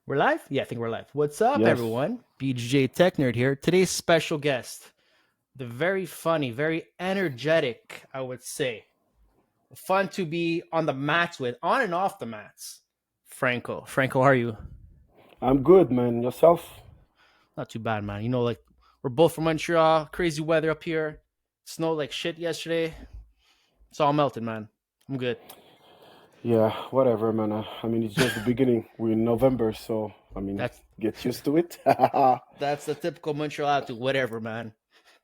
We're live? Yeah, I think we're live. What's up, Yes, everyone? BJ Tech Nerd here. Today's special guest, the very funny, very energetic, I would say, fun to be on the mats with, on and off the mats. Franco. Franco, how are you? I'm good, man. Yourself? Not too bad, man. Like we're both from Montreal. Crazy weather up here. Snowed like shit yesterday. It's all melted, man. I'm good. Yeah, whatever, man. I mean, it's just the beginning. We're in November, so I mean, That's get used to it. that's the typical Montreal attitude. Whatever, man.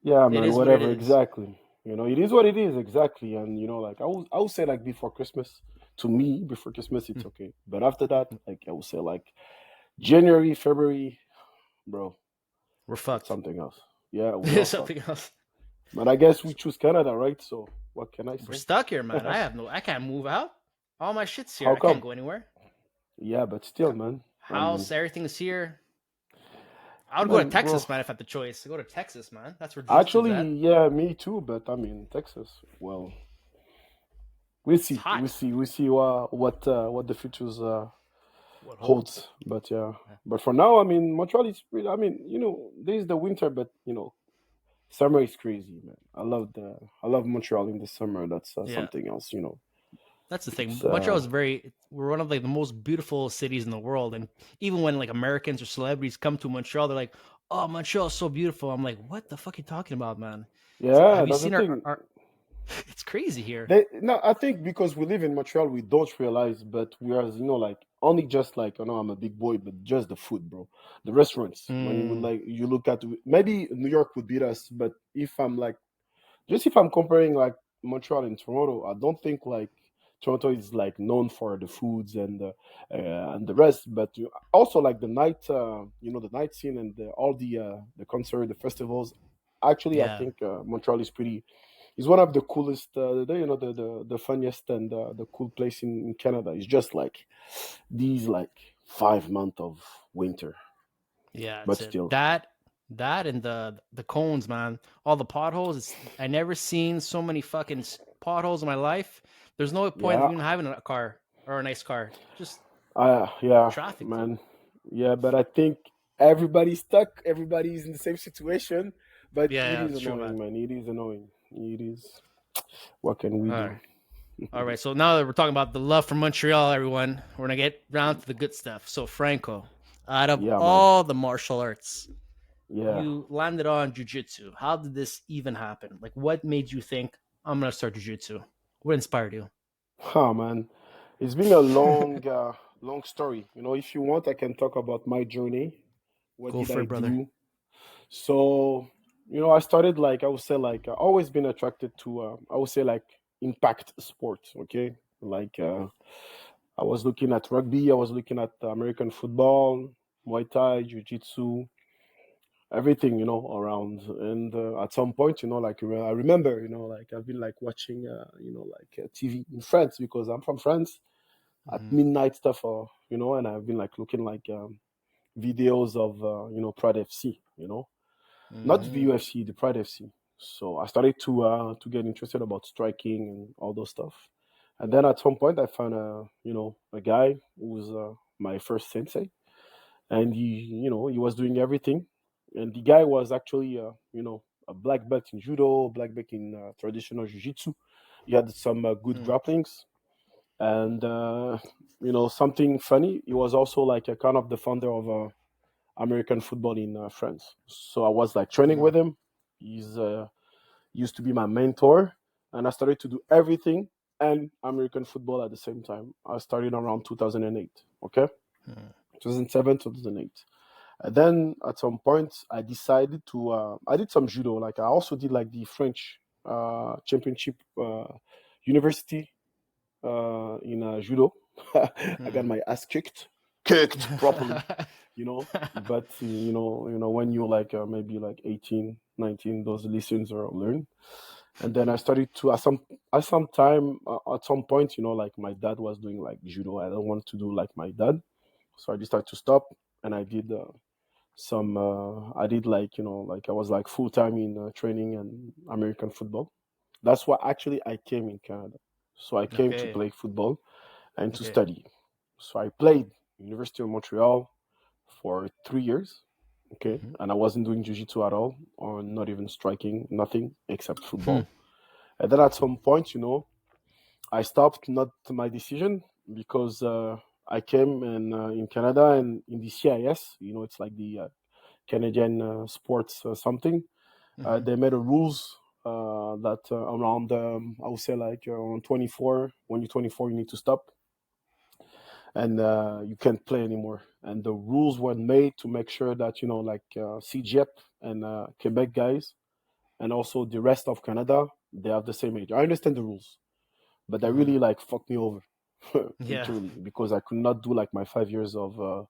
Yeah, It man. is what it Whatever, is. exactly. it is what it is, exactly. And like I would say like before Christmas. To me, before Christmas, it's okay. But after that, like I would say like January, February, bro, We're it's fucked. something else. Yeah, we are Something fucked. else. But I guess we choose Canada, right? So what can I We're say? stuck here, man. I can't move out. All my shit's here. How I can't come? go anywhere. Yeah, but still, man. I House, mean, everything's here. I would go to man, bro. Texas, man, if I had the choice. I go to Texas, man. That's where jiu-jitsu's Actually, at. yeah, me too. But I mean, Texas. Well, we'll It's see. hot. We see what the futures What holds? holds. But yeah, but for now, I mean, Montreal is really. I mean, there's the winter, but summer is crazy, man. I love Montreal in the summer. That's Yeah, something else. that's the It's thing. Montreal is very. We're one of like the most beautiful cities in the world, and even when like Americans or celebrities come to Montreal, they're like, "Oh, Montreal is so beautiful." I'm like, "What the fuck are you talking about, man?" It's like, yeah, have you that's the seen thing. our It's crazy here. No, I think because we live in Montreal, we don't realize, but we are, like only just like, I'm a big boy, but just the food, bro. The restaurants. When you would Mm, like, you look at maybe New York would beat us, but if I'm comparing like Montreal and Toronto, I don't think like Toronto is like known for the foods and the rest, but also like the night, the night scene and all the concert, the festivals. Actually, I yeah. think Montreal is pretty. It's one of the coolest, the funniest and the cool place in Canada. It's just like these like 5 months of winter, Yeah, but it's it. still, That and the cones, man. All the potholes. I never seen so many fucking potholes in my life. There's no point of yeah, even having a car or a nice car. Just yeah, traffic, dude. man, yeah. But I think everybody's stuck. Everybody's in the same situation. But Yeah, it yeah, is it's true, man. annoying, man. It is annoying. It is. What can we All do? right, all right. So now that we're talking about the love for Montreal, everyone, we're gonna get round to the good stuff. So Franco, out of Yeah, man. all the martial arts, Yeah. you landed on jujitsu. How did this even happen? Like, what made you think I'm gonna start jujitsu? What inspired you? Oh man, it's been a long story. If you want, I can talk about my journey. What Go did for I it, brother. do? So, I started like I would say like always been attracted to I would say like impact sports. Okay, like I was looking at rugby, I was looking at American football, Muay Thai, Jiu Jitsu, everything around. And at some point, like I remember, like I've been like watching, like TV in France because I'm from France at Mm-hmm. midnight stuff, and I've been like looking like videos of Pride FC, not the Mm-hmm. UFC, the Pride FC. So I started to get interested about striking and all those stuff. And then at some point I found a guy who was my first sensei, and he was doing everything. And the guy was actually a black belt in judo, black belt in traditional jiu-jitsu. He had some good Mm. grapplings, and something funny. He was also like a kind of the founder of American football in France. So I was like training Mm. with him. He's used to be my mentor, and I started to do everything and American football at the same time. I started around 2008. Okay, Mm. 2007, 2008. And then at some point, I decided to. I did some judo. Like I also did like the French championship university in judo. I got Mm. my ass kicked properly, But when you're like maybe like 18, 19, those lessons are learned. And then I started to at some point, like my dad was doing like judo. I don't want to do like my dad, so I decided to stop, and I did some. I did like like I was like full time in training and American football. That's why actually I came in Canada. So I came to Okay. play football and to Okay. study. So I played University of Montreal. for 3 years. Okay, Mm-hmm. and I wasn't doing jiu-jitsu at all, or not even striking, nothing except Hmm. football. And then at some point, I stopped. Not my decision, because I came in Canada and in the CIS. It's like the Canadian sports something. Hmm. They made a rules that around I would say like around 24. When you're 24, you need to stop, and you can't play anymore. And the rules were made to make sure that like CGEP and Quebec guys, and also the rest of Canada, they have the same age. I understand the rules, but that Hmm. really like fucked me over, Yeah. literally, because I could not do like my 5 years of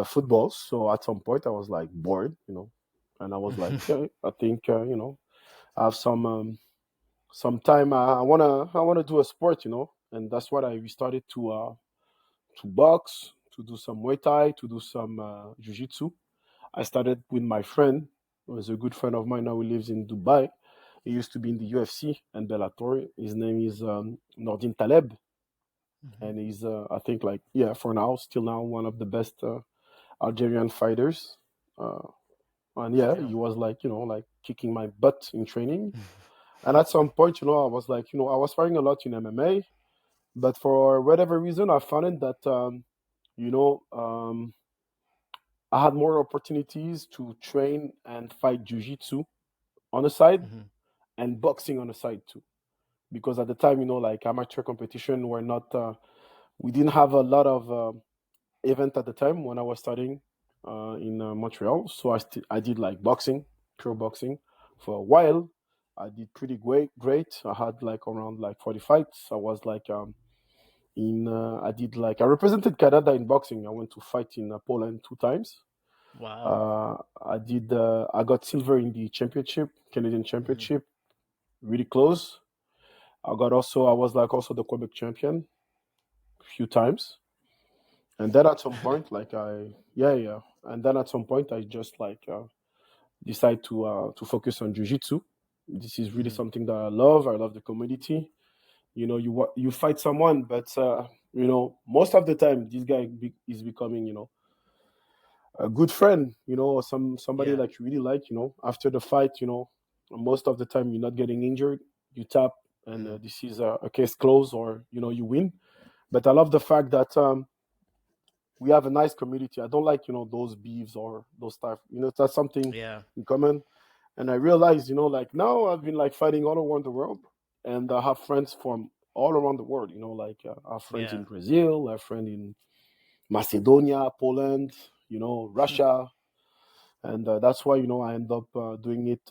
football. So at some point, I was like bored, and I was like, okay, I think I have some time. I wanna do a sport, and that's what I restarted to box, to do some Muay Thai, to do some Jiu-Jitsu. I started with my friend, who is a good friend of mine now. He lives in Dubai. He used to be in the UFC and Bellator. His name is Nordin Taleb, Hmm. and he's I think like, yeah, for now, still now, one of the best Algerian fighters. Uh, and yeah, Yeah. he was like like kicking my butt in training. And at some point, I was like, I was fighting a lot in MMA, but for whatever reason, I found it that you know um, I had more opportunities to train and fight jujitsu on the side Hmm. and boxing on the side too. Because at the time, like amateur competition were not, we didn't have a lot of event at the time when I was studying in Montreal. So I did like boxing, pure boxing for a while. I did pretty great. I had like around like 40 fights. I was like I did like I represented Canada in boxing. I went to fight in Poland 2 times. Wow. I got silver in the championship, Canadian Hmm. championship, really close. I was like also the Quebec champion a few times. And then at some point, like yeah, yeah. And then at some point, I just like decide to focus on jujitsu. This is really Hmm. something that I love. I love the community. You fight someone, but most of the time, this guy is becoming a good friend, or somebody Yeah. like you really like, after the fight, most of the time you're not getting injured, you tap, and Hmm. this is a case closed, or you win. But I love the fact that we have a nice community. I don't like those beefs or those stuff. That's something Yeah. in common. And I realized, like now I've been like fighting all around the world, and I have friends from all around the world. Like I have friends Yeah. in Brazil, I have friends in Macedonia, Poland, Russia, and that's why I end up doing it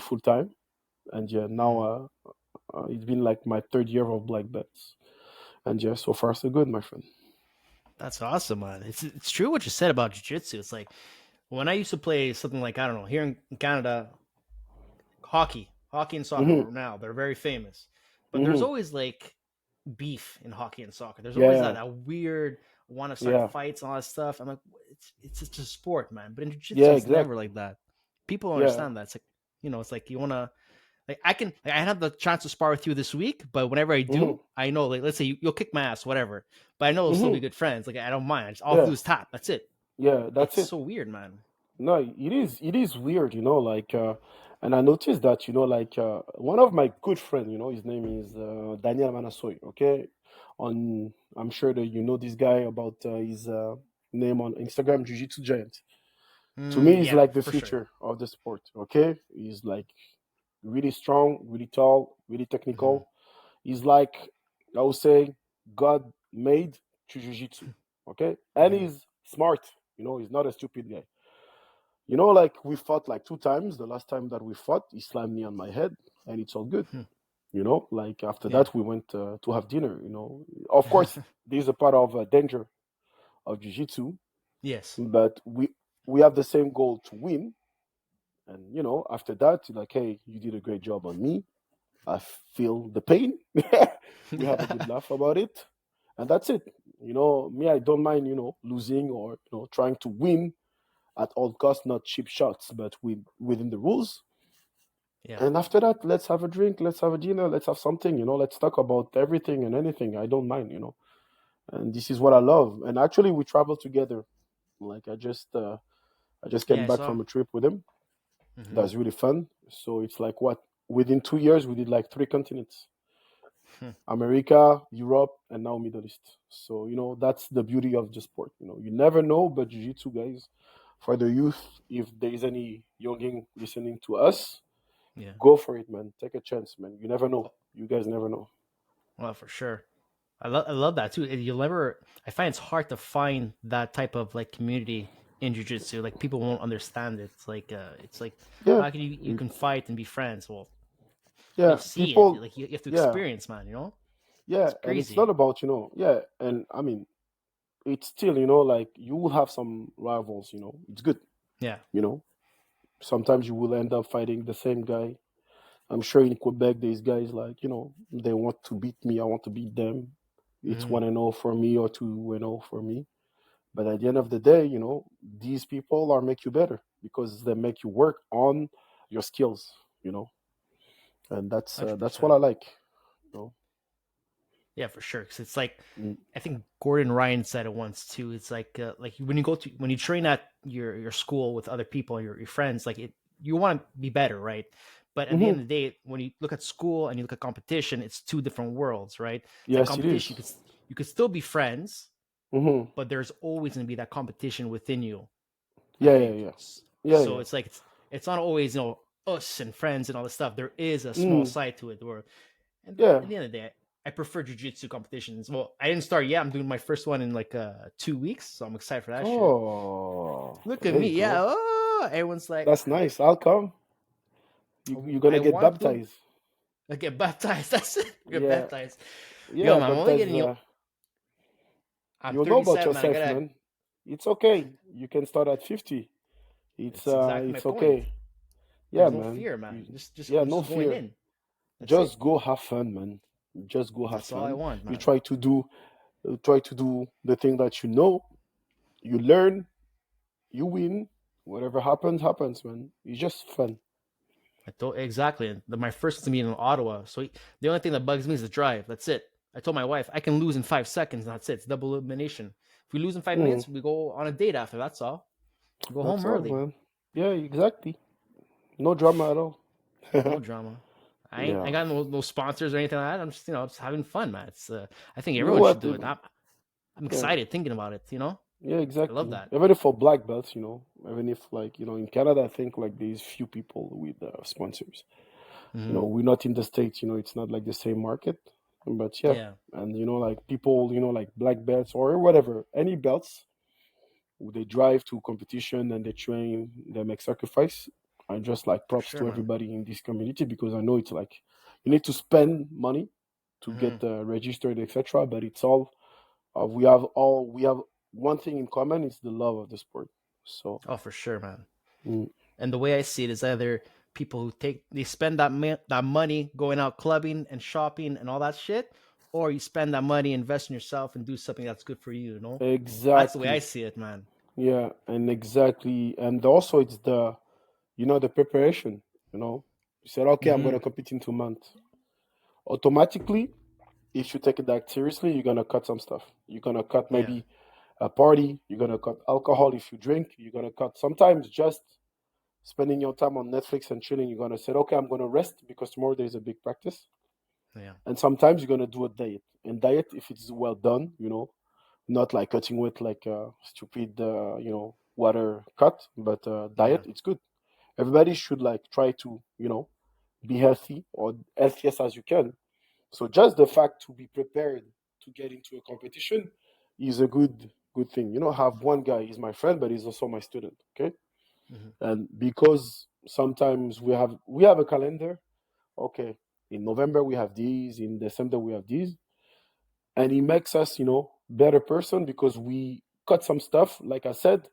full time. And yeah, now Hmm. it's been like my third year of black belts, and yeah, so far so good, my friend. That's awesome, man. It's true what you said about jiu-jitsu. It's like when I used to play something like, I don't know, here in Canada, hockey and soccer Hmm. now, they're very famous. But there's Hmm. always like beef in hockey and soccer. There's always Yeah, that weird want to start yeah, fights and all that stuff. I'm like, it's just a sport, man. But in jiu-jitsu, yeah, it's never exactly. like that. People don't Yeah. understand that. It's like, it's like you want to like I had the chance to spar with you this week, but whenever I Hmm. do, I know like let's say you'll kick my ass, whatever. But I know we'll still be Hmm. good friends. Like I don't mind. All I have to Yeah, do is tap. That's it. yeah, that's It's it. so weird, man. No, it is weird, like and I noticed that, like one of my good friend, his name is Daniel Manasoy, okay? On I'm sure that you know this guy about his name on Instagram, Jiu Jitsu Giant. To me, he's Yeah, like the for sure. future of the sport, okay? He's like really strong, really tall, really Hmm. technical. He's like, I would say, God made Jiu Jitsu, okay? And Hmm. he's smart, he's not a stupid guy. Like we fought like 2 times. The last time that we fought, he slammed me on my head, and it's all good. Like after Yeah. that, we went to have dinner. Of course, there's a part of danger of jiu-jitsu, Yes. but we have the same goal to win. And after that, like, hey, you did a great job on me. I feel the pain. We have a good laugh about it, and that's it. Me, I don't mind losing, or trying to win at all costs, not cheap shots, but within the rules. Yeah. And after that, let's have a drink, let's have a dinner, let's have something, let's talk about everything and anything. I don't mind. And this is what I love. And actually, we travel together. Like I just Yeah, came I back saw. from a trip with him. Hmm. That's really fun. So it's like what within 2 years we did like three continents: America, Europe, and now Middle East. So that's the beauty of the sport. You never know, but jiu-jitsu guys, for the youth, if there is any younging listening to us, Yeah. go for it, man. Take a chance, man. You never know. You guys never know. Well, for sure. I love that too. You'll never. I find it's hard to find that type of like community in jujitsu. Like people won't understand it. It's like Yeah, how can you can fight and be friends? Well, you yeah. see it. People, Like you have to yeah, experience, man. It's yeah, and it's crazy. not about yeah, and I mean, it's still like you will have some rivals. It's good. Yeah. You know, sometimes you will end up fighting the same guy. I'm sure in Quebec, there's guys like, they want to beat me. I want to beat them. It's Hmm. 1-0 for me or 2-0 for me. But at the end of the day, these people are make you better because they make you work on your skills, you know, and that's uh, Hundred that's what percent. I like. You know? Yeah, for sure. Because it's like Mm. I think Gordon Ryan said it once too. It's like when you train at your school with other people, your friends, like you want to be better, right? But at the end Mm-hmm. of the day, when you look at school and you look at competition, it's two different worlds, right? It's like Yes, it competition, is. you could still be friends, Mm-hmm. but there's always going to be that competition within you. I Yeah, yeah, think yeah, yeah, so. yeah. It's not always us and friends and all this stuff. There is a small Mm. side to it where and Yeah. at the end of the day, I prefer jujitsu competitions. Well, I didn't start yet. I'm doing my first one in like 2 weeks, so I'm excited for that shit. Oh, Look at there me, you yeah. go. Oh, everyone's like, That's nice. I'll come. You're gonna I get want to baptized. get baptized. That's it. Get Yeah, baptized. Yo, yeah, man, I'm only baptized. getting I'm You'll know about 37. I yourself, gotta. man. It's okay. You can start at 50. It's It's uh, exactly my it's point. okay. Yeah, There's no man. fear, man. Yeah, I'm no just going fear. in. That's it. Just go have fun, man. Just go have That's all I fun. want, You man. try to do the thing that you know. You learn. You win. Whatever happens, happens, man. It's just fun. Exactly. And my first to meet in Ottawa. So the only thing that bugs me is the drive. That's it. I told my wife I can lose in 5 seconds. And that's it. It's double elimination. If we lose in five Mm, minutes, we go on a date after. That's all. Go that's home all, early. man. Yeah, exactly. No drama at all. No drama. I Yeah. got no sponsors or anything like that. I'm just having fun, man. I think You know everyone should what? do it. I'm Yeah. excited thinking about it. Yeah, I love exactly. that. Even if for black belts, even if like, in Canada, I think like there's few people with sponsors. Hmm. We're not in the States, it's not like the same market. But yeah, Yeah, and like people, like black belts or whatever, any belts, they drive to competition and they train, they make sacrifice. I just like for props sure, to man. everybody in this community because I know it's like you need to spend money to Hmm. get registered, etc. But it's all we have one thing in common is the love of the sport. So Oh, for sure, man. mm, And the way I see it is either people who they spend that money going out clubbing and shopping and all that shit, or you spend that money, invest in yourself, and do something that's good for you. That's the way I exactly, see it, man. yeah, and exactly, and also it's the preparation. You said, okay, I'm Hmm. gonna compete in 2 months. Automatically, if you take it that seriously, you're gonna cut some stuff. You're gonna cut Yeah, maybe a party. You're gonna cut alcohol if you drink. You're gonna cut sometimes just spending your time on Netflix and chilling. You're gonna say, okay, I'm gonna rest because tomorrow there's a big practice. yeah, And sometimes you're gonna do a diet. And diet, if it's well done, not like cutting with like a stupid, water cut, but yeah, diet, it's good. Everybody should like try to, be healthy or healthiest as you can. So just the fact to be prepared to get into a competition is a good thing. Have one guy, he's my friend, but he's also my student. Okay, hmm, and because sometimes we have a calendar. Okay, in November we have these, in December we have these, and it makes us, better person because we cut some stuff, like I said,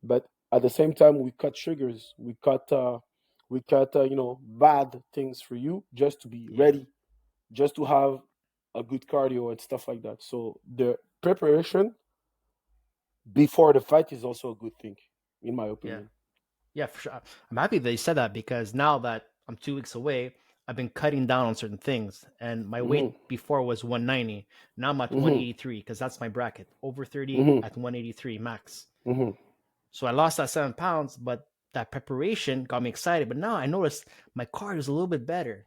but at the same time we cut sugars, we cut bad things for you just to be yeah, ready, just to have a good cardio and stuff like that. So the preparation before the fight is also a good thing, in my yeah, opinion. yeah. For sure. I'm happy they said that because now that I'm 2 weeks away, I've been cutting down on certain things, and my weight Mhm. before was 190. Now I'm at Mhm. 183 because that's my bracket. Over 30 Mhm. at 183 max. Mhm. So I lost that 7 pounds, but that preparation got me excited. But now I noticed my cardio is a little bit better.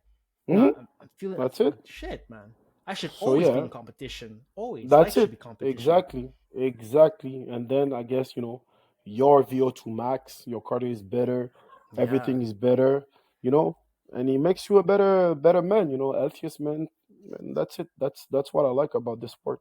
Mhm. I'm feeling That's it. shit, man. I should So always be yeah, in competition. Always, life that's should it. be competition. Exactly. Exactly. And then I guess, your VO2 max, your cardio is better, Yeah, everything is better, you know, and it makes you a better man, healthiest man. And that's it. That's what I like about the sport.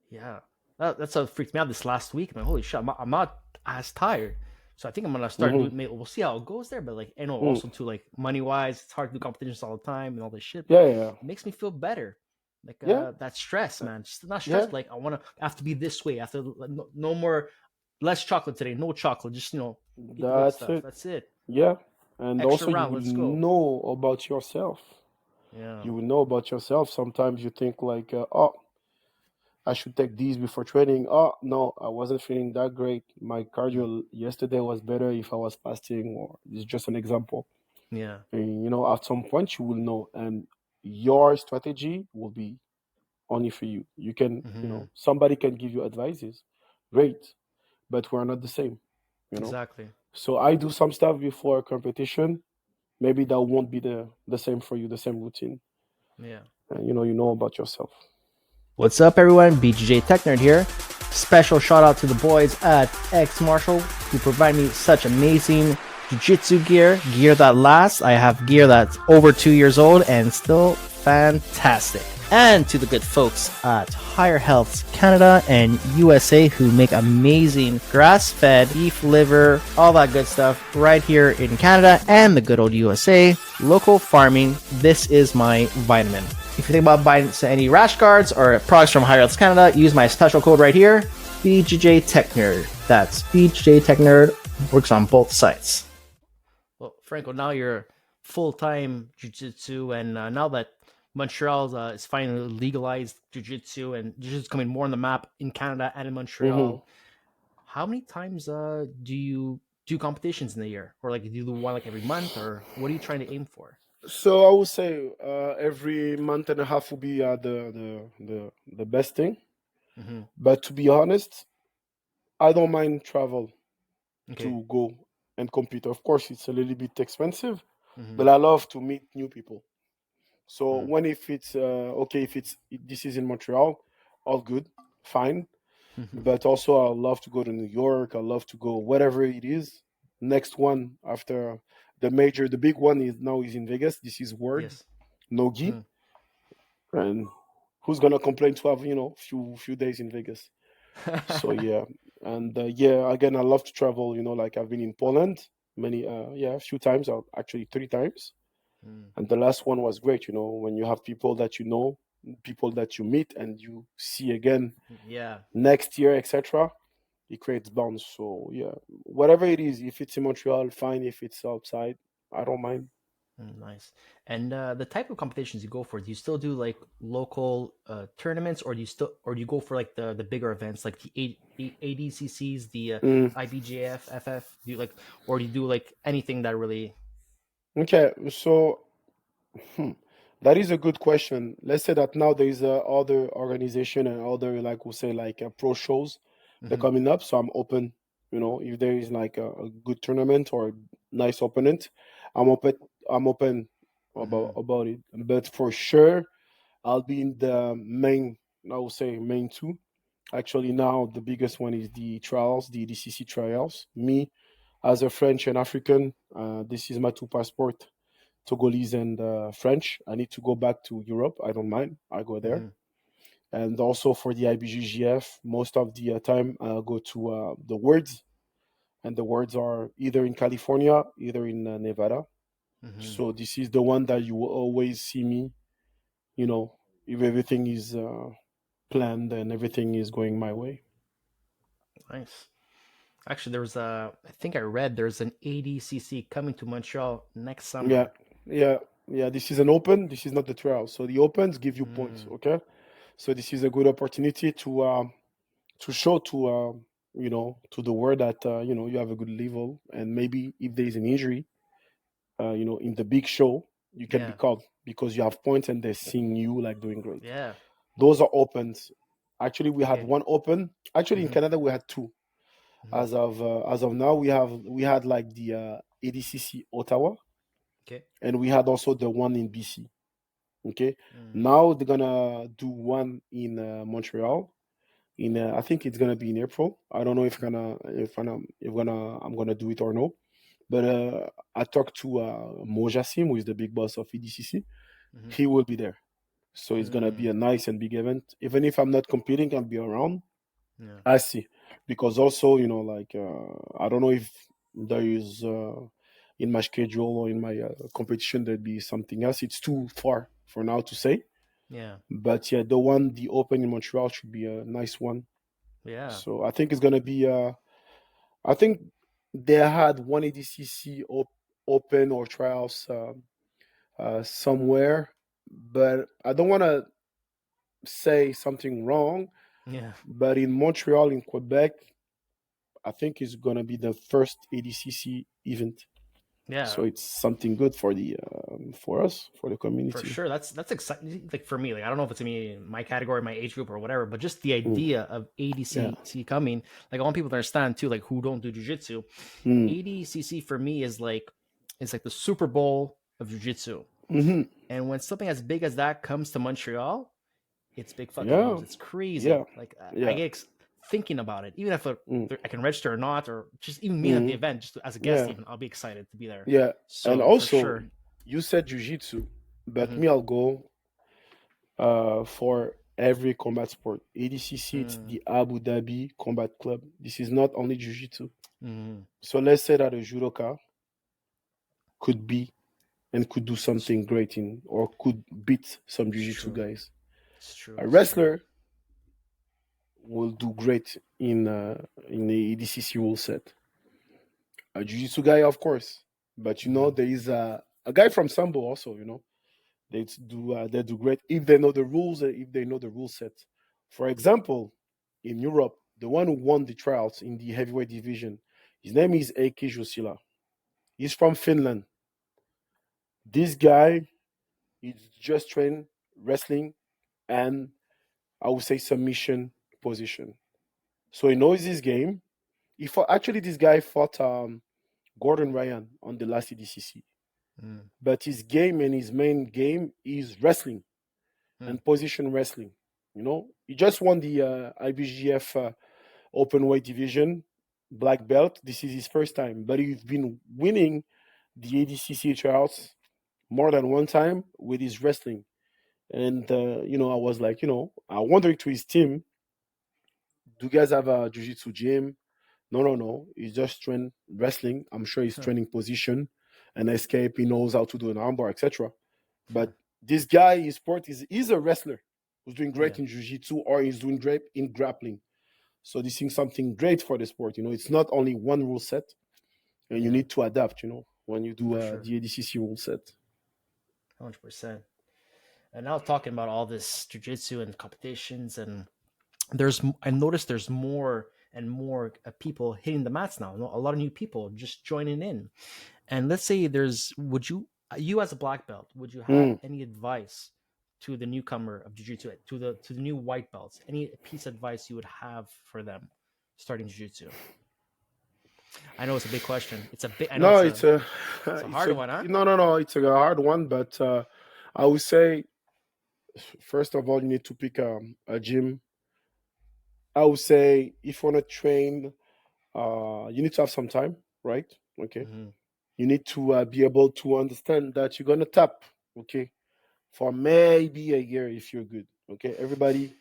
yeah. That's what freaked me out this last week, man. Holy shit, I'm not as tired. So I think I'm gonna start Mm-hmm. doing. We'll see how it goes there, but like, Mm. also too, like money wise, it's hard to do competitions all the time and all this shit. But Yeah, yeah, it makes me feel better. Like yeah, that stress, man. Just not yeah. stress. Like I have to be this way. I have to no more, less chocolate today. No chocolate. Just eat the good That's stuff. it. That's it. Yeah. And Extra also you round. will Let's go. know about yourself. Yeah. You will know about yourself. Sometimes you think like, oh, I should take these before training. Oh, no, I wasn't feeling that great. My Mm. cardio yesterday was better if I was fasting, or it's just an example. Yeah. And, at some point you will know, and your strategy will be only for you. You can, Hmm. somebody can give you advices, great, but we're not the same. Exactly. So I do some stuff before a competition. Maybe that won't be the same for you, the same routine. Yeah. And you know about yourself. What's up, everyone? BJJ Tech Nerd here. Special shout out to the boys at X Marshall who provide me such amazing jiu-jitsu gear that lasts. I have gear that's over 2 years old and still fantastic. And to the good folks at Higher Healths Canada and USA who make amazing grass-fed beef liver, all that good stuff right here in Canada and the good old USA. Local farming, this is my vitamin. If you think about buying any rash guards or products from Higher Healths Canada, use my special code right here, BJJ Tech Nerd. That's BJJ Tech Nerd. Works on both sites. Well, Franco, now you're full-time jiu-jitsu, and now that Montreal is finally legalized jiu-jitsu and jiu-jitsu coming more on the map in Canada and in Hmm. Montreal, how many times do you do competitions in a year, or like do you do one like every month, or what are you trying to aim for? So I would say every month and a half will be the best thing. Hmm. But to be honest, I don't mind travel Okay. to go and compete. Of course, it's a little bit expensive, Hmm. but I love to meet new people. So Hmm. when if it's okay, if this is in Montreal, all good, fine. Hmm. But also I love to go to New York. I love to go whatever it is. Next one after the big one is now is in Vegas. This is Word Yes. Nogi, Mm. and who's gonna complain to have few days in Vegas? So yeah, and yeah, again I love to travel. Like I've been in Poland a few times, actually 3 times, Mm. and the last one was great. When you have people that people that you meet and you see again Yeah. next year, etc. It creates bonds. So yeah, whatever it is, if it's in Montreal, fine. If it's outside, I don't mind. Nice. And the type of competitions you go for, do you still do like local tournaments, or do you go for like the bigger events like the ADCCs, the Mm, IBJF, FF? Do you like, or do you do like anything that really? okay, so hmm, that is a good question. Let's say that now there is other organization and other, like we'll say, like pro shows that Hmm. coming up. So I'm open. If there is like a good tournament or a nice opponent, I'm open. I'm open Hmm. about it. But for sure, I'll be in the main. I will say main two. Actually, now the biggest one is the trials, the DCC trials. Me, as a French and African, this is my two passport, Togolese and French. I need to go back to Europe. I don't mind. I go there. Hmm. And also for the IBGGF, most of the time I go to the Words, and the Words are either in California, either in Nevada. Hmm. So this is the one that you will always see me. You know, if everything is planned and everything is going my way. Nice. Actually, there's I think I read there's an ADCC coming to Montreal next Yeah, summer. yeah, yeah. This is an open. This is not the trial. So the opens give you points. Mm. Okay, so this is a good opportunity to show to the world that you have a good level, and maybe if there is an injury, in the big show. you can be Yeah. called because you have points and they're seeing you like doing great. Yeah. Those are opens. Actually, we had Okay. one open. Actually, in Mm-hmm. Canada, we had two. Mm-hmm. As of now, we had like the ADCC Ottawa, Okay. and we had also the one in BC. Okay, Mm. now they're gonna do one in Montreal. In I think it's gonna be in April. I don't know if I'm gonna do it or no. But I talked to Mojasim, who is the big boss of EDCC. Mm-hmm. He will be there. So it's gonna be Mm. a nice and big event. Even if I'm not competing, I'll be around. Yeah. I see, because also like I don't know if there is in my schedule or in my competition there'd be something else. It's too far for now to say. Yeah. But yeah, the Open in Montreal should be a nice one. Yeah. So I think it's gonna be. I think they had one ADCC Open or trials somewhere, but I don't want to say something wrong. Yeah. But in Montreal, in Quebec, I think it's gonna be the first ADCC event. Yeah. So it's something good for the for us, for the For community. sure. That's exciting. Like for me, like I don't know if it's me, my category, my age group, or whatever, but just the Mm, idea of yeah. ADCC coming, like I want people to understand too, like who don't do jujitsu. Mm, ADCC for me is like it's like the Super Bowl of jujitsu. hmm. And when something as big as that comes to Montreal, it's big fucking Yeah. news. It's crazy. Yeah. Like I Yeah. get thinking about it, even if Mm, I can register or not, or just even being at the hmm. event, just as a guest, Yeah. even I'll be excited to be there. Yeah. And So for also, sure. you said jujitsu, but Hmm. me, I'll go for every combat sport. ADCC, it's Mm, the Abu Dhabi Combat Club. This is not only jiu-jitsu. mm, So let's say that a judoka could be and could do it's, something great in or could beat some it's jiu-jitsu true. guys. It's true. A It's true. wrestler will do great in the ADCC rule set. A jiu-jitsu guy, of course, but Hmm. there is a guy from sambo also. They do great if they know the rules, if they know the rule set. For example, in Europe, the one who won the trials in the heavyweight division, his name is Eiki Jusila. He's from Finland. This guy is just trained wrestling and I would say submission position. So he knows his game. Actually this guy fought Gordon Ryan on the last EDCC. Mm, But his game and his main game is wrestling mm, and position wrestling. He just won the IBGF open weight division black belt. This is his first time, but he's been winning the ADCC trials more than one time with his wrestling. And I was like, I wondering to his team, do you guys have a jiu-jitsu gym? No, no, no. He's just trained wrestling. I'm sure he's huh, training position and escape. He knows how to do an armbar, etc. huh, But this guy, his sport is a wrestler who's doing yeah. great in jiu-jitsu or he's doing great in grappling. So this is something great for the sport. It's not only one rule set, and you Yeah. need to adapt. When you do For sure. the ADCC rule set. 100%. And now talking about all this jujitsu and competitions, and I noticed there's more and more people hitting the mats now. A lot of new people just joining in. And let's say would you as a black belt, would you have Mm. any advice to the newcomer of jiu-jitsu, to the new white belts? Any piece of advice you would have for them starting jiu-jitsu? I know it's a big question. I know No, it's it's a, a hard one, huh? no, no, no. It's a hard one, but I would say first of all, you need to pick a gym. I would say if you want to train, you need to have some time, right? Okay. Mm-hmm. You need to be able to understand that you're gonna tap, okay, for maybe a year if you're good. Okay, everybody,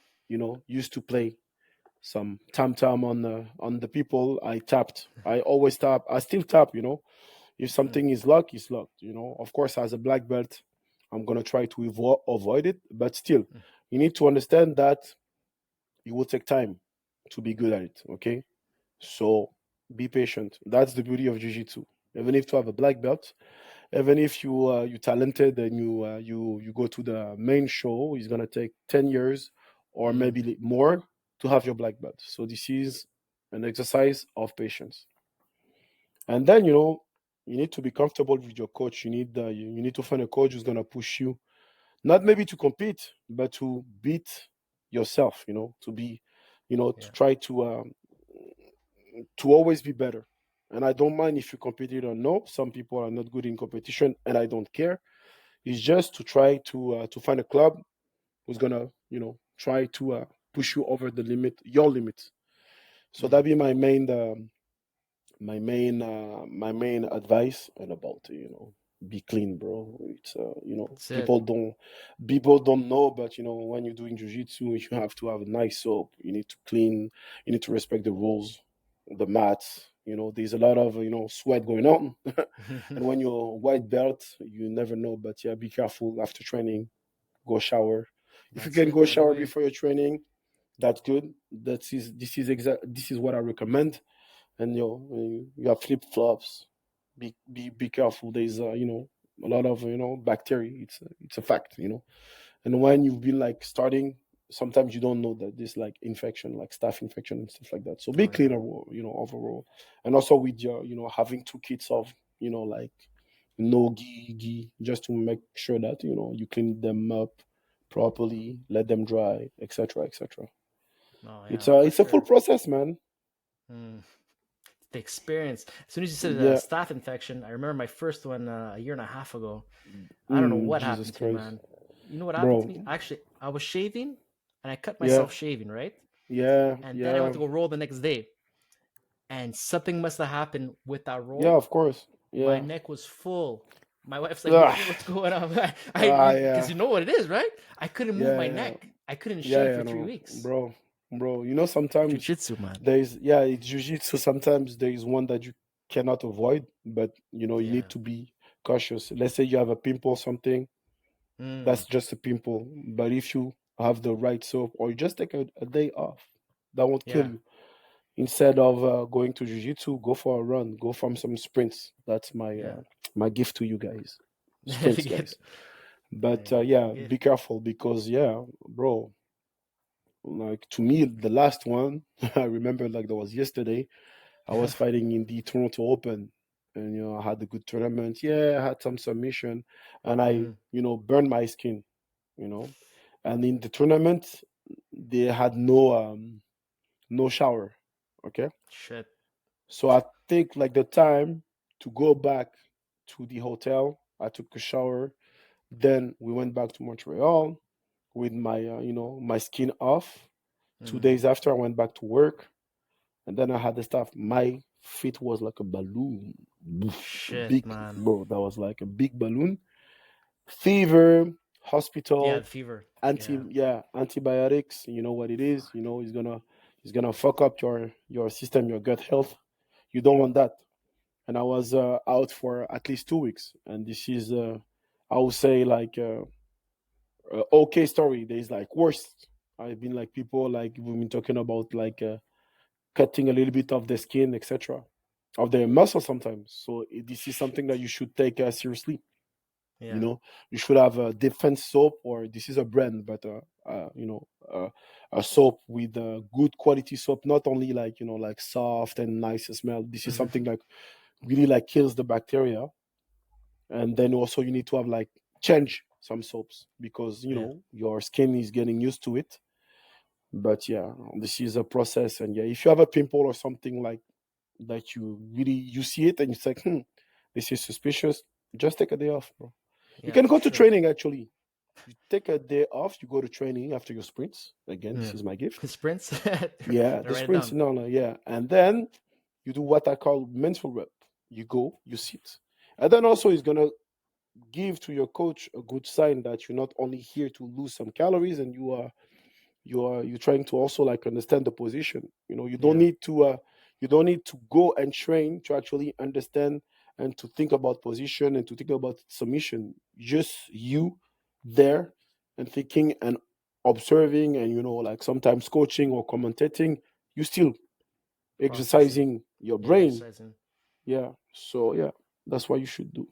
used to play some tam on the people. I tapped. I always tap. I still tap. If something is locked, it's locked. Of course, as a black belt, I'm gonna try to avoid it, but still, you need to understand that it will take time to be good at it. Okay, so be patient. That's the beauty of jiu-jitsu. Even if you have a black belt, even if you talented and you go to the main show, it's gonna take 10 years or Mm-hmm. maybe more to have your black belt. So this is an exercise of patience. And then You need to be comfortable with your coach. You need to find a coach who's gonna push you, not maybe to compete, but to beat yourself. To be, to Yeah. try to always be better. And I don't mind if you competed or no. Some people are not good in competition, and I don't care. It's just to try to find a club who's gonna try to push you over the limit, your limits. So Mm. that be my main advice. And about be clean, bro. It's That's it. people don't know, but when you're doing jiu-jitsu, you have to have a nice soap. You need to clean. You need to respect the rules, the mats. There's a lot of sweat going on. And when you're white belt, you never know. But yeah, be careful after training. Go shower. If you That's can it. go Right shower away. before your training, that's good. This is what I recommend. And you have flip flops. Be careful. There's a lot of bacteria. It's a fact. And when you've been like starting, sometimes you don't know that there's like infection, like staph infection and stuff like that. So be Oh yeah. clean overall. And also with your having two kits of like no gi, just to make sure that you clean them up properly, let them dry, etc., etc. Oh It's yeah, a for it's a full sure. process, man. Mm. The experience. As soon as you said Yeah. staph infection, I remember my first one a year and a half ago. I don't know what Jesus happened to me, Christ, man. You know what happened to me? bro. Actually, I was shaving and I cut Yeah, myself shaving, right? yeah, And then I went yeah, to go roll the next day. And something must have happened with that yeah. roll. Of course, My yeah. neck was full. My wife's like, Ah, what's going on? Because yeah, you know what it is, right? I couldn't move my yeah, neck. I couldn't yeah, shave yeah. for three No, weeks. bro. Sometimes Jiu-jitsu, man. it's jujitsu. Sometimes there is one that you cannot avoid, but you need Yeah. to be cautious. Let's say you have a pimple or something. Mm. That's just a pimple. But if you have the right soap, or you just take a day off, that won't kill Yeah. you. Instead of going to jiu-jitsu, go for a run, go from some sprints. That's my Yeah. my gift to you guys. To Sprints, get guys. But to yeah, get be careful because yeah, bro, like to me the last one I remember like that was yesterday. I was fighting in the Toronto Open, and I had a good tournament. Yeah, I had some submission, and I hmm burned my skin. you know and in the tournament they had no shower. Okay. shit. So I take like the time to go back to the hotel. I took a shower. Then we went back to Montreal with my skin off. Two Mm. days after, I went back to work, and then I had the stuff. My feet was like a balloon, Shit, big, man. bro. That was like a big balloon. Fever, Yeah, hospital, the fever. anti Yeah. yeah antibiotics. You know what it is. He's gonna fuck up your system, your gut health. You don't want that. And I was out for at least 2 weeks. And this is, I would say, like okay story. There's like worse. I've been like people like we've been talking about like cutting a little bit of the skin, etc., of their muscle sometimes. So this is something that you should take seriously. You Yeah. know, you should have a defense soap, or this is a brand, but a soap with good quality soap, not only like like soft and nice smell. This is something like really like kills the bacteria. And then also you need to have like change some soaps because Yeah. your skin is getting used to it. But yeah, this is a process. And yeah, if you have a pimple or something like that, you see it and it's like, this is suspicious, just take a day off, bro. You Yeah, can for go to sure. training actually. You take a day off, you go to training after your sprints. Again, this Yeah. is my gift. Sprints. Yeah, the Write it sprints, down. no, no, yeah. And then you do what I call mental rep. You go, you sit. And then also it's gonna give to your coach a good sign that you're not only here to lose some calories, and you're trying to also like understand the position. You don't Yeah. need to go and train to actually understand and to think about position and to think about submission. Just you there and thinking and observing, and like sometimes coaching or commentating, you still Processing. exercising your Yeah, brain. exercising. Yeah, so yeah, that's what you should do.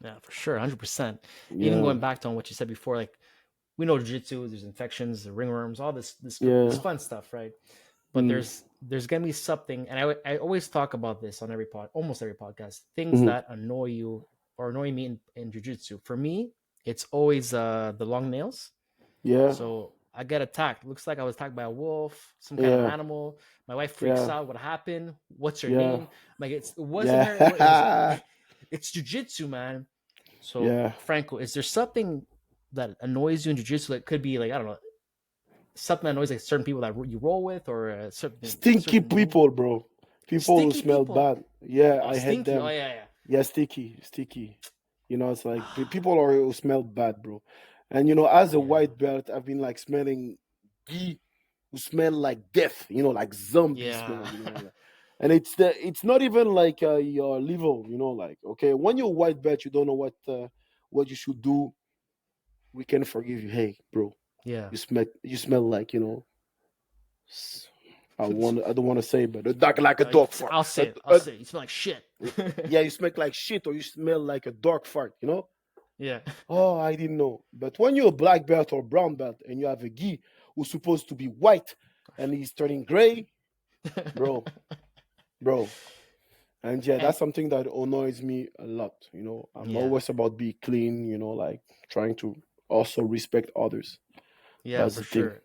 Yeah, for sure. 100%. Even Yeah, going back to what you said before, like we know jiu-jitsu, there's infections, the ringworms, all this yeah, fun stuff, right? but there's gonna be something, and I always talk about this on almost every podcast. Things Mm-hmm. that annoy you or annoy me in jujitsu. For me, it's always the long nails. Yeah, So I get attacked. Looks like I was attacked by a wolf, some kind of yeah, animal. My wife freaks yeah, out. What happened? What's your yeah, name? Like it wasn't her. It was yeah, it's jujitsu, man. So yeah. Franco, is there something that annoys you in jujitsu? That could be like, I don't know, something that annoys like certain people that you roll with, or a Stinky certain move. people, bro. People who Sticky smell people. bad. Yeah, Oh, I hate stinky. Oh them. yeah, Yeah, sticky, sticky. It's like yeah. people are who smell bad, bro. And as a Yeah. white belt, I've been like smelling ghee who smell like death. Like zombie smell. Yeah. And it's not even like your liver. Like okay, when you're white belt, you don't know what you should do. We can forgive you. Hey, bro, Yeah. you smell like s- I don't want to say, but like a No, you dog can fart. I'll say it. I'll say it. You smell like shit. Yeah, you smell like shit, or you smell like a dog fart. Yeah. Oh, I didn't know. But when you're a black belt or brown belt and you have a gi who's supposed to be white and he's turning gray, bro, bro. And yeah, And that's something that annoys me a lot. I'm yeah. always about being clean, like trying to also respect others. Yeah, That's for the thing. sure.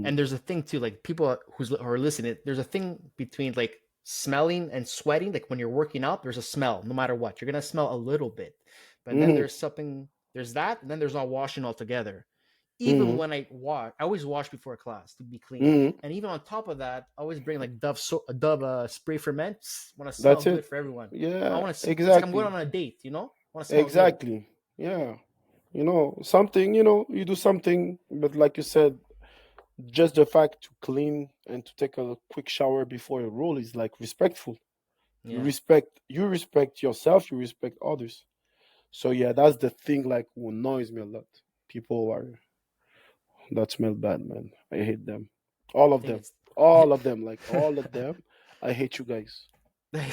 And there's a thing too, like people who are listening, there's a thing between like smelling and sweating. Like when you're working out, there's a smell no matter what. You're gonna smell a little bit. But then Mm-hmm. there's that, and then there's not washing altogether. Even Mm-hmm. when I wash, I always wash before a class to be clean. Mm-hmm. And even on top of that, I always bring like Dove spray for men. Want to smell That's it. good for everyone. I Yeah, want to. It's like I'm going exactly. on a date. Want to smell good. Exactly. Yeah. Something, you do something, but like you said, just the fact to clean and to take a quick shower before a roll is like respectful. Yeah, You respect yourself, you respect others. So yeah, that's the thing like who annoys me a lot. People are that smell bad, man. I hate them. All I of think them. it's. All of them. Like all of them. I hate you guys.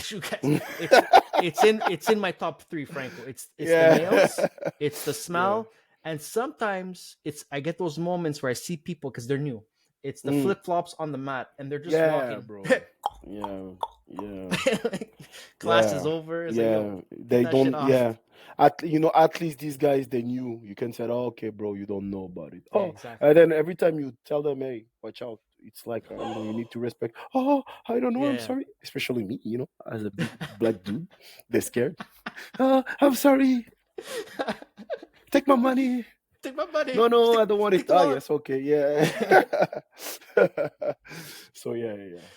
You guys, it's in my top three, Franco. It's the Yeah. nails, it's the Yeah. smell, and sometimes it's I get those moments where I see people because they're new. It's the Mm. flip flops on the mat, and they're just Yeah, walking. bro. Yeah. Yeah. Class is Yeah, over. It's like, yo, yeah. take They that shit don't. off. Yeah, at least these guys they knew. You can say, oh, okay, bro, you don't know about it. Yeah, Oh, exactly. and then every time you tell them, hey, watch out. It's like you need to respect. Oh, I don't know. I'm Yeah. sorry. Especially me, as a big black dude, they're scared. I'm sorry. Take my money. Take my money. No, no, I don't want it. Take the Ah, wallet. yes, okay, yeah. So yeah, yeah, yeah.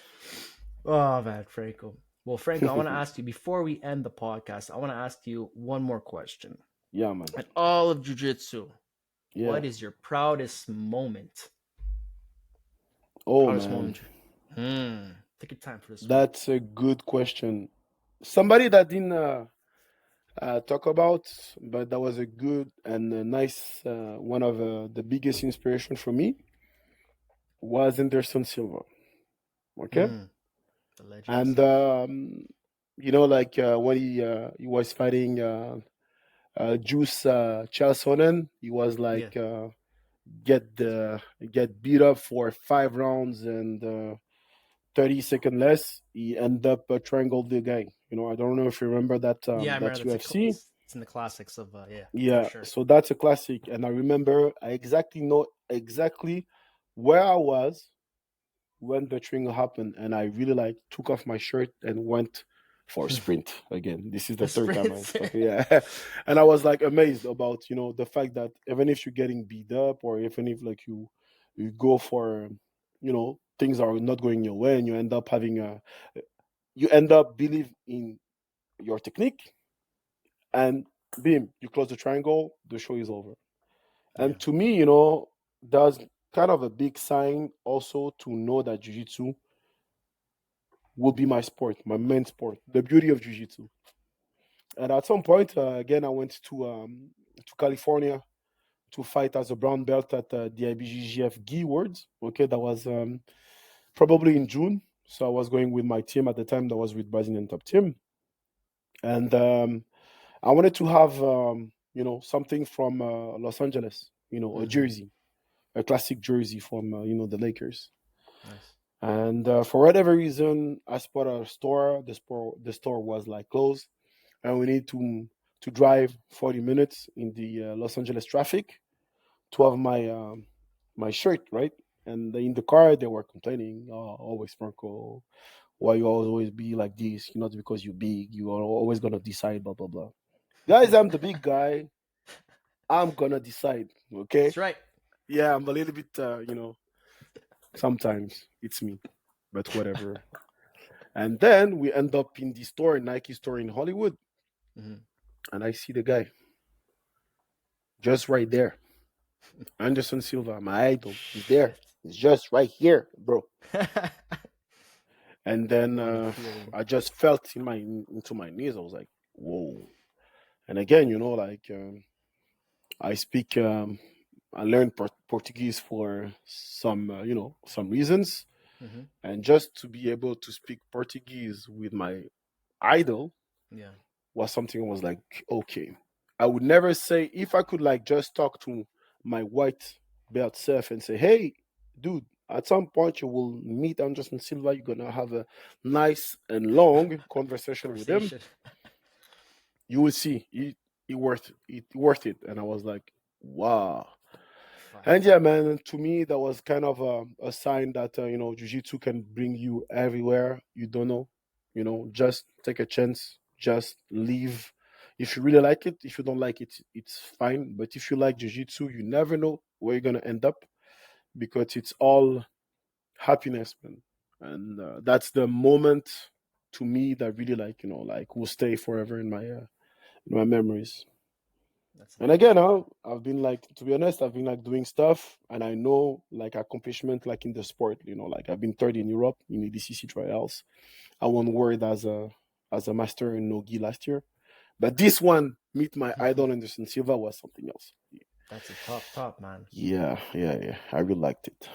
Oh man, Franco. Well, Franco, I want to ask you before we end the podcast. I want to ask you one more question. Yeah, man. In all of jujitsu, Yeah. what is your proudest moment? Oh Proudest man. moment. Hmm. Take your time for this one. That's a good question. Somebody that didn't talk about, but that was a good and a nice one of the biggest inspiration for me was Anderson Silva. Okay, Hmm. The legends. and like when he was fighting Juice Chalsonen, he was Yeah. like get beat up for 5 rounds and 30 seconds less, he ended up triangle the guy. I don't know if you remember that Yeah, I that remember UFC. it's in the classics of yeah, for Yeah, sure. so that's a classic, and I remember I exactly know exactly where I was when the triangle happened, and I really like took off my shirt and went for a sprint again. This is the The third time I'm sprints. talking. Yeah, and I was like amazed about the fact that even if you're getting beat up or even if like you go for things are not going your way and you end up believe in your technique and boom, you close the triangle, the show is over. Yeah. And to me, that's kind of a big sign also to know that jiu-jitsu will be my sport, my main sport, the beauty of jiu-jitsu. And at some point, again, I went to California to fight as a brown belt at the IBGGF GI Worlds. Okay, that was probably in June. So I was going with my team at the time that was with Brazilian top team. And I wanted to have something from Los Angeles, a Mm-hmm. jersey, a classic jersey from the Lakers. Nice. And for whatever reason, I spot a store. The store was like closed, and we need to drive 40 minutes in the Los Angeles traffic to have my shirt, right? And in the car, they were complaining, "Oh, always Franco, why you always be like this? Not because you're big, you are always gonna decide, blah blah blah." Guys, I'm the big guy. I'm gonna decide. Okay? That's right. Yeah, I'm a little bit, sometimes it's me, but whatever. And then we end up in the store, Nike store in Hollywood, Mhm. and I see the guy just right there. Anderson Silva, my idol. He's there. Shit. He's just right here, bro. And then What a feeling. I just felt into my knees. I was like, whoa. And again, like I speak, I learned Portuguese for some reasons, Hmm. and just to be able to speak Portuguese with my idol Yeah. was something I was like, okay. I would never say if I could like just talk to my white belt self and say, hey, dude, at some point you will meet Anderson Silva. You're gonna have a nice and long conversation with him. Conversation. You will see it worth it. And I was like, wow. Fuck. And yeah, man, to me that was kind of a sign that jiu-jitsu can bring you everywhere you don't know. Just take a chance, just leave. If you really like it, if you don't like it, it's fine. But if you like jiu-jitsu, you never know where you're gonna end up, because it's all happiness, man. And that's the moment to me that really like will stay forever in my memories. That's And amazing, again, man. I've been like, to be honest, I've been like doing stuff, and I know like accomplishment like in the sport. Like I've been third in Europe in the DCC trials. I won world as a master in Nogi last year. But this one, meet my idol Anderson Silva, was something else. That's a top, man. Yeah, yeah, yeah. I really liked it.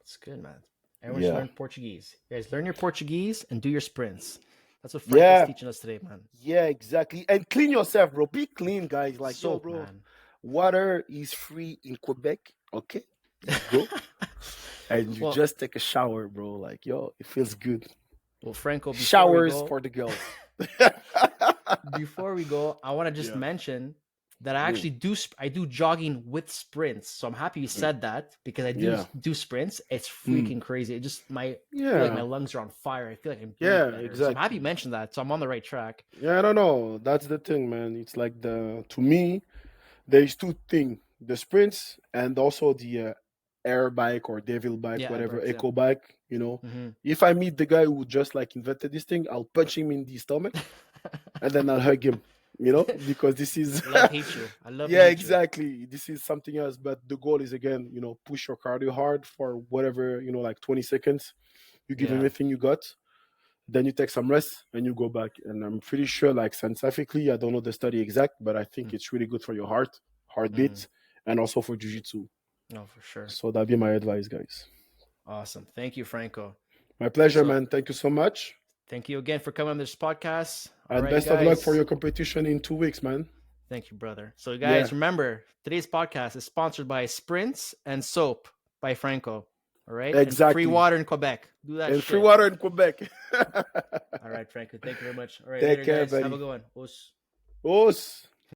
It's good, man. Everyone should Yeah, learn Portuguese. You guys, learn your Portuguese and do your sprints. That's what Franco's yeah, teaching us today, man. yeah, exactly. And clean yourself, bro. Be clean, guys. Like, yo, Soap, bro, man. water is free in Quebec. Okay, you go and you well, just take a shower, bro. Like, yo, it feels good. well, Franco. Showers for the girls. Before we go, I want to just Yeah. mention that I Mm, actually I do jogging with sprints. So I'm happy you mm, said that because I yeah. do sprints. It's Mm, freaking crazy. It just I feel like my yeah. lungs are on fire. I feel like I can breathe Yeah. better. So I'm happy you Exactly. mentioned that. So I'm on the right track. Yeah. I don't know. That's the thing, man. It's like to me, there is two things: the sprints and also the air bike or devil bike, Yeah, whatever, airbikes. Yeah. echo bike. Hmm. If I meet the guy who just like invented this thing, I'll punch him in the stomach and then I'll hug him. Because this is Love hate you. I love and yeah, hate you. exactly. This is something else, but the goal is again, push your cardio hard for whatever, like 20 seconds. You give Yeah. everything you got, then you take some rest and you go back. And I'm pretty sure, like scientifically, I don't know the study exact, but I think it's really good for your Mm-hmm. heartbeat, and also for jiu-jitsu. No, for sure. So that'd be my advice, guys. Awesome. Thank you, Franco. My pleasure, So man. Thank you so much. thank you again for coming on this podcast. All And right, best of luck for guys. your competition in 2 weeks, man. Thank you, brother. So, Yeah, guys, remember today's podcast is sponsored by Sprints and Soap by Franco. All right. And free exactly. water in Quebec. Do that And free shit. water in Quebec. All right, Franco. Thank you very much. All right. Take Later, care, guys. Have a buddy. good one. Os. Os.